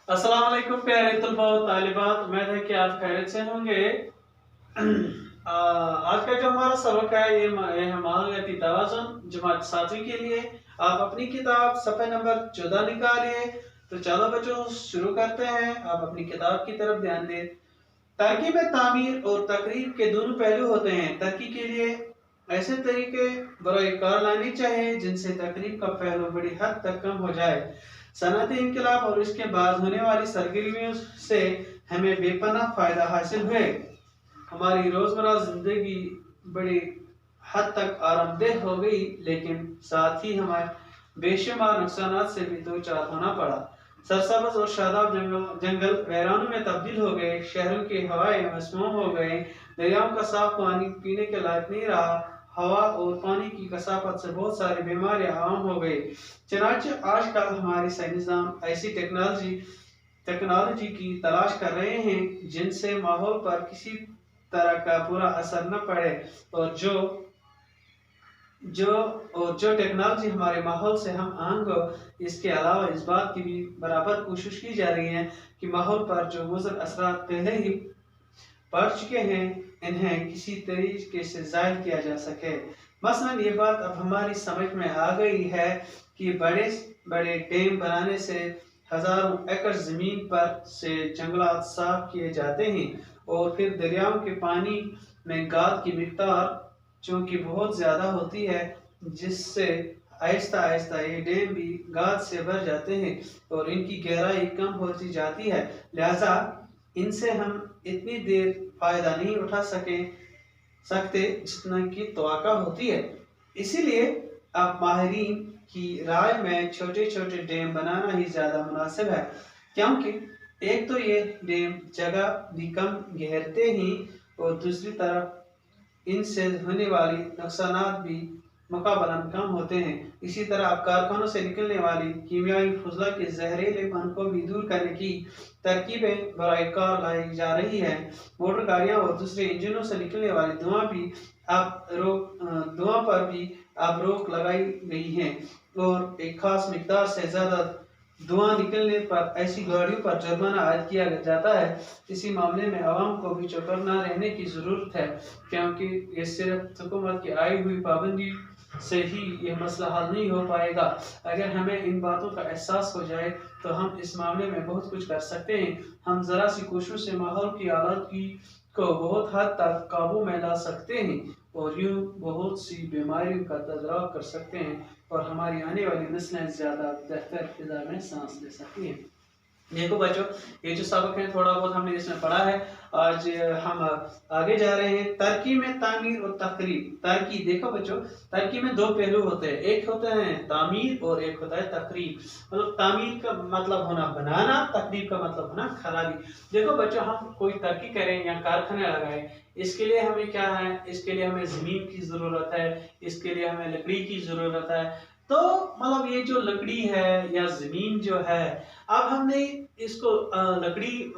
अस्सलाम वालेकुम प्यारे तलबा और तालिबात। उम्मीद है कि आप खैरियत से होंगे। आज का जो हमारा सबक है ये है माहौलियाती तवाज़ुन जमात 7वीं के लिए। आप अपनी किताब सफ़े नंबर 14 निकालिए। तो चलो बच्चों शुरू करते हैं। आप अपनी किताब की तरफ ध्यान दें। तरकीब में तामीर और तकरीब के दोनों पहलू होते हैं। तरकीब के लिए ऐसे तरीके बराए कार लाने चाहिए जिनसे तकरीब का पहलू बड़ी हद तक कम हो जाए। सनअती इनकलाब और इसके बाद होने वाली सरगर्मियों से हमें बेपनाह फायदा हासिल हुए। हमारी रोजमर्रा जिंदगी बड़ी हद तक आरामदेह हो गई, लेकिन साथ ही हमारे बेशुमार नुकसान से भी दो चार होना पड़ा। सरसब्ज और शादाब जंगल वीरानों में तब्दील हो गए, शहरों की हवाएं मसमूम हो गए, दरियाओं का साफ पानी पीने के लायक नहीं रहा, हवा और पानी की कसाफत से बहुत सारी बीमारियां आम हो गई। चनाचे आजकल हमारे साइंसदान ऐसी टेक्नोलॉजी की तलाश कर रहे हैं जिनसे माहौल पर किसी तरह का बुरा असर न पड़े, और जो टेक्नोलॉजी हमारे माहौल से हम आहंग हो। इसके अलावा इस बात की भी बराबर कोशिश की जा रही है कि माहौल पर जो मुज़र असरात पहले ही पड़ चुके हैं इन्हें किसी तरीके से ज़ाहिर किया जा सके। मसलन ये बात अब हमारी समझ में आ गई है कि बड़े बड़े डैम बनाने से हजारों एकड़ ज़मीन पर से जंगलात साफ किए जाते हैं, और फिर दरियाओं के पानी में गाद की मिक़दार चूँकि बहुत ज़्यादा होती है, जिससे आहिस्ता आहिस्ता ये डैम भी गाद से भर जाते हैं और इनकी गहराई कम होती जाती है। लिहाजा इनसे हम इतनी देर फायदा नहीं उठा सकते जितना की तवक्को होती है। इसीलिए अब माहिरीन की राय में छोटे छोटे डैम बनाना ही ज़्यादा मुनासिब है, क्योंकि एक तो ये डैम जगह भी कम घेरते ही, और दूसरी तरफ इनसे होने वाली नुकसानात भी मुकाबलन कम होते हैं। इसी तरह अब कारखानों से निकलने वाली कीमियाई फजला के जहरीलेपन को भी दूर करने की तरकीबें बराए कार लाई जा रही है। मोटर गाड़ियां और दूसरे इंजनों से निकलने वाली धुआं पर भी अब रोक लगाई गई है, और एक खास मिकदार से ज्यादा धुआं निकलने पर ऐसी गाड़ियों पर जुर्माना आयद किया जाता है। इसी मामले में आवाम को भी चौकन्ना रहने की ज़रूरत है, क्योंकि ये सिर्फ हुकूमत की आई हुई पाबंदी से ही यह मसला हल नहीं हो पाएगा। अगर हमें इन बातों का एहसास हो जाए तो हम इस मामले में बहुत कुछ कर सकते हैं। हम ज़रा सी कोशिश से माहौल की आलूदगी को बहुत हद तक काबू में ला सकते हैं, और यूँ बहुत सी बीमारियों का तदारक कर सकते हैं, और हमारी आने वाली नस्लें ज़्यादा बेहतर फिजा में सांस ले सकती हैं। देखो बच्चों, ये जो सबक है थोड़ा बहुत हमने इसमें पढ़ा है। आज हम आगे जा रहे हैं। तरकीब में तामीर और तकरीब। तरकीब देखो बच्चों, तरकीब में दो पहलू होते हैं, एक होता है तामीर और एक होता है तकरीब। मतलब तामीर का मतलब होना बनाना, तकरीब का मतलब होना खराबी। देखो बच्चों, हम कोई तरक्की करें या कारखाना लगाएं, इसके लिए हमें क्या है, इसके लिए हमें जमीन की जरूरत है, इसके लिए हमें लकड़ी की जरूरत है। तो मतलब ये जो लकड़ी है या जमीन जो है, अब हमने इसको लकड़ी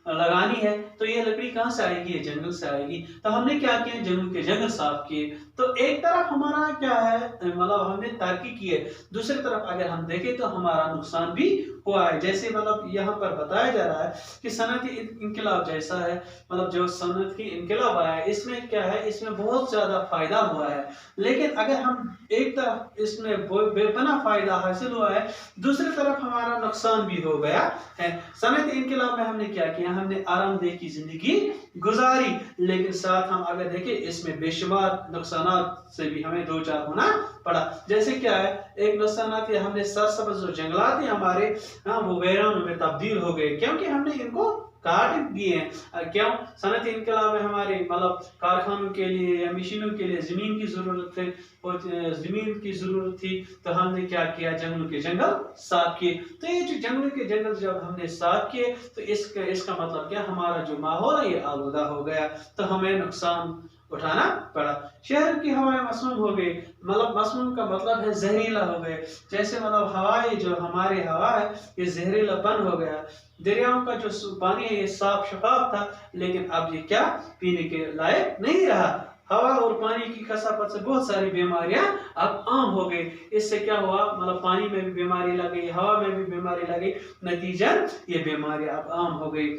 लगानी है, तो ये लकड़ी कहाँ से आएगी? जंगल से आएगी। तो हमने क्या किया, जंगल साफ किए। तो एक तरफ हमारा क्या है, मतलब हमने तरक्की की है, दूसरी तरफ अगर हम देखें तो हमारा नुकसान भी हुआ है। जैसे मतलब यहाँ पर बताया जा रहा है कि सनअती इनकलाब जैसा है, मतलब जो सनअती इनकलाब आया है इसमें क्या है, इसमें बहुत ज्यादा फायदा हुआ है। लेकिन अगर हम एक तरफ इसमें बेपनाह फायदा हासिल हुआ है, दूसरी तरफ हमारा नुकसान भी हो गया है। सनअती इनकलाब में हमने क्या किया, हमने आरामदेह की जिंदगी गुजारी, लेकिन साथ हम अगर देखें इसमें बेशुमार नुकसान से भी हमें दो चार होना पड़ा। जैसे क्या है, एक नुकसान है हमने सरसब्ज जो जंगलात हैं हमारे, वो वीरानों में तब्दील हो गए, क्योंकि हमने इनको काट दिए हैं। क्यों? सनअती इनकलाब में हमारे मतलब कारखानों के लिए या मशीनों के लिए जमीन की जरूरत थी, और जमीन की जरूरत थी, तो हमने क्या किया, जंगलों के जंगल साफ किए। तो ये जो जंगलों के जंगल जब हमने साफ किए तो इसका मतलब क्या, हमारा जो माहौल है ये आलूदा हो गया, तो हमें नुकसान उठाना पड़ा। शहर की हवाएं मसमूम हो गई, मतलब मसमूम का मतलब है जहरीला हो गए। जैसे मतलब हवाएं जो हमारी हवा है ये जहरीला बन हो गया। दरियाओं का जो पानी है ये साफ शफाफ था, लेकिन अब ये क्या, पीने के लायक नहीं रहा। हवा और पानी की कसापत से बहुत सारी बीमारियां अब आम हो गई। इससे क्या हुआ, मतलब पानी में भी बीमारी लग गई, हवा में भी बीमारी लग गई, नतीजा ये बीमारी अब आम हो गई।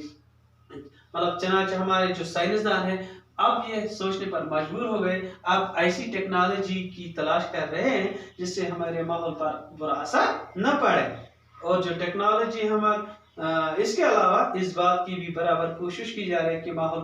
मतलब चनाचे हमारे जो साइंसदान हैं अब ये सोचने पर मजबूर हो गए, अब ऐसी टेक्नोलॉजी की तलाश कर रहे हैं जिससे हमारे माहौल पर बुरा असर न पड़े। और जो टेक्नोलॉजी हमारे इसके अलावा इस बात की भी बराबर कोशिश की जा रही है कि माहौल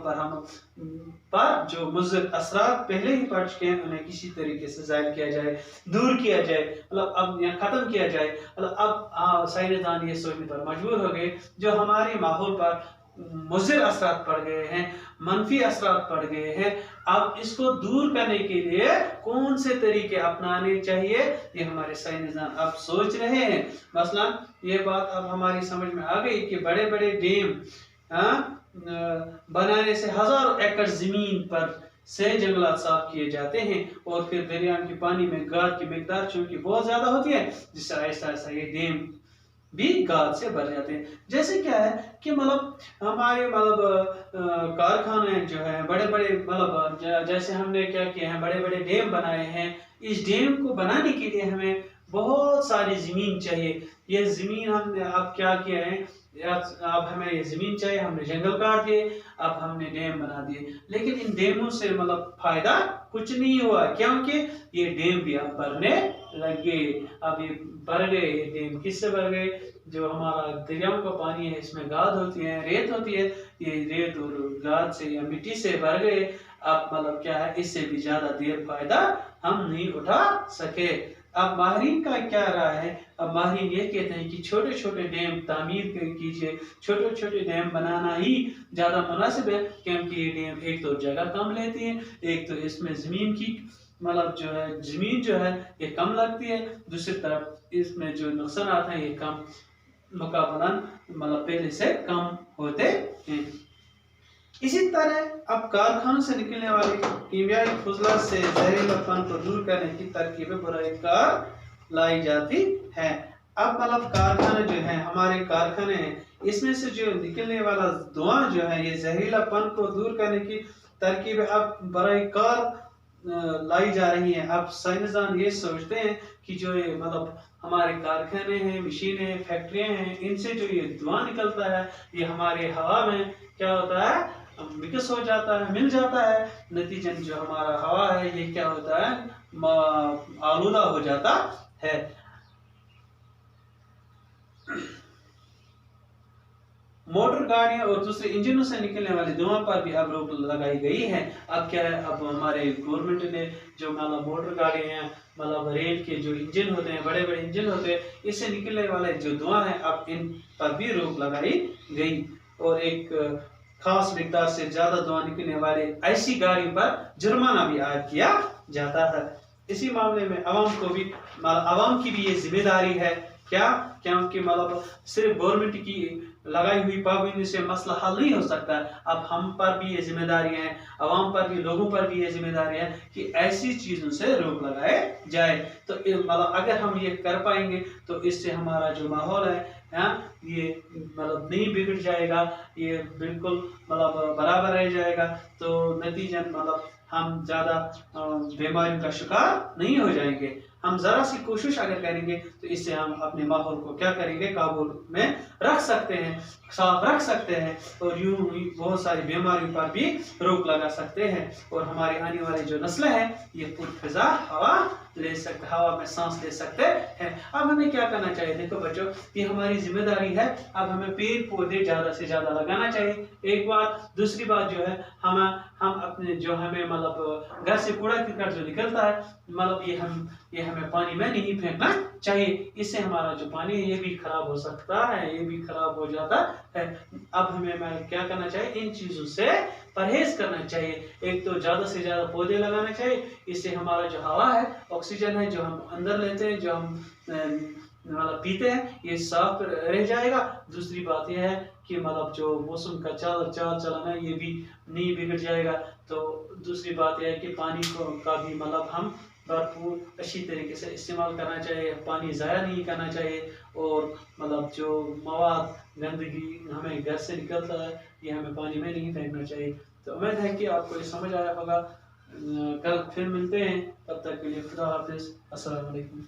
पर जो मुज़र असरात पहले ही पड़ चुके हैं उन्हें किसी तरीके से ज़ाहिर किया जाए, दूर किया जाए, मतलब अब या ख़त्म किया जाए। मतलब अब साइंसदान ये सोचने पर मजबूर हो गए जो हमारे माहौल पर मुज़र असरात पड़ गए हैं, मनफी असरात पड़ गए हैं, अब इसको दूर करने के लिए कौन से तरीके अपनाने चाहिए ये हमारे साइंसदान अब सोच रहे हैं। मसलन ये बात अब हमारी समझ में आ गई कि बड़े बड़े डैम बनाने से हजारों एकड़ जमीन पर से जंगलात साफ किए जाते हैं और फिर दरिया के पानी में गाद की मिकदार चूंकि बहुत ज्यादा होती है जिससे आहिस्ता आहिस्ता ये डैम भी गाद से भर जाते हैं। जैसे क्या है कि मतलब हमारे मतलब कारखाने जो है बड़े बड़े, मतलब जैसे हमने क्या किया है, बड़े बड़े डैम बनाए हैं। इस डैम को बनाने के लिए हमें बहुत सारी जमीन चाहिए। ये जमीन हमने अब क्या किया है, अब हमें ये जमीन चाहिए, हमने जंगल काट दिए, अब हमने डैम बना दिए, लेकिन इन डैमों से मतलब फायदा कुछ नहीं हुआ क्योंकि ये डैम भी अब भरने लग गए। अब ये भर गए, ये डैम किससे भर गए, जो हमारा दरियाओं का पानी है इसमें गाद होती है, रेत होती है, ये रेत और गाद से या मिट्टी से भर गए। अब मतलब क्या है, इससे भी ज्यादा देर फायदा हम नहीं उठा सके। अब माहिरीन का क्या राय है, अब माहिरीन ये कहते हैं कि छोटे छोटे डैम तामीर कीजिए, छोटे छोटे डैम बनाना ही ज्यादा मुनासिब है क्योंकि ये डैम एक तो जगह कम लेती है, एक तो इसमें जमीन की मतलब जो है जमीन जो है ये कम लगती है, दूसरी तरफ इसमें जो नुकसान आता है ये कम मुकाबलन मतलब पहले से कम होते हैं। इसी तरह अब कारखानों से निकलने वाले कीमियाई फुजला से जहरीलापन को दूर करने की तरकीबें बराए कार लाई जाती हैं। अब मतलब कारखाने जो हैं, हमारे कारखाने हैं, इसमें से जो निकलने वाला धुआं जो है ये जहरीलापन को दूर करने की तरकीबें अब बराए कार लाई जा रही हैं। अब साइंसदान ये सोचते हैं कि जो ये मतलब हमारे कारखाने हैं, मशीनें हैं, फैक्ट्रियां हैं, इनसे जो ये धुआं निकलता है ये हमारे हवा में क्या होता है, मिक्स हो जाता है, मिल जाता है, नतीजन जो हमारा हवा है ये क्या होता है, आलूदा हो जाता है। मोटर गाड़ियां और दूसरे इंजनों से निकलने वाले धुआं पर भी अब रोक लगाई गई है। अब क्या है, अब हमारे गवर्नमेंट ने जो मतलब मोटर गाड़ियां मतलब रेल के जो इंजन होते हैं, बड़े बड़े इंजन होते हैं, इससे निकलने वाले जो धुआं है अब इन पर भी रोक लगाई गई और एक खास मिकदार से ज्यादा धुआं निकलने वाले ऐसी गाड़ी पर जुर्माना भी आयद किया जाता है। इसी मामले में आवाम की भी ये जिम्मेदारी है क्या, क्योंकि मतलब सिर्फ गवर्नमेंट की लगाई हुई पाबंदी से मसला हल नहीं हो सकता। अब हम पर भी ये जिम्मेदारी है, आवाम पर भी, लोगों पर भी ये जिम्मेदारी है कि ऐसी चीजों से रोक लगाए जाए। तो मतलब अगर हम ये कर पाएंगे तो इससे हमारा जो माहौल है ये मतलब नहीं बिगड़ जाएगा, ये बिल्कुल मतलब बराबर रह जाएगा। तो नतीजन मतलब हम ज्यादा बीमारियों का शिकार नहीं हो जाएंगे। हम जरा सी कोशिश अगर करेंगे तो इससे हम अपने माहौल को क्या करेंगे, काबू में रख सकते हैं, साफ रख सकते हैं और यूं ही बहुत सारी बीमारियों पर भी रोक लगा सकते हैं और हमारी आने वाली जो नस्लें हैं ये पुरफिजा हवा ले सकते, हवा में सांस ले सकते हैं। अब हमें क्या करना चाहिए, देखो बच्चों ये हमारी जिम्मेदारी है, अब हमें पेड़ पौधे ज्यादा से ज्यादा लगाना चाहिए, एक बात। दूसरी बात जो है हम अपने जो हमें मतलब घर से कूड़ा करकट जो निकलता है मतलब ये हमें पानी में नहीं फेंकना चाहिए, इससे हमारा जो पानी है ये भी खराब हो सकता है, ये भी खराब हो जाता है। अब हमें क्या करना चाहिए, इन चीजों से परहेज करना चाहिए। एक तो ज्यादा से ज्यादा पौधे लगाना चाहिए, इससे हमारा जो हवा है, ऑक्सीजन है जो हम अंदर लेते हैं, जो हम मतलब पीते हैं, ये साफ रह जाएगा। दूसरी बात यह है कि मतलब जो मौसम का चाल चलन है ये भी नहीं बिगड़ जाएगा। तो दूसरी बात यह है कि पानी का भी मतलब हम भरपूर अच्छी तरीके से इस्तेमाल करना चाहिए, पानी ज़ाया नहीं करना चाहिए और मतलब जो मवाद गंदगी हमें घर से निकलता है ये हमें पानी में नहीं फेंकना चाहिए। तो उम्मीद है कि आपको ये समझ आया होगा। कल फिर मिलते हैं, तब तक के लिए खुदा हाफिज, अस्सलाम वालेकुम।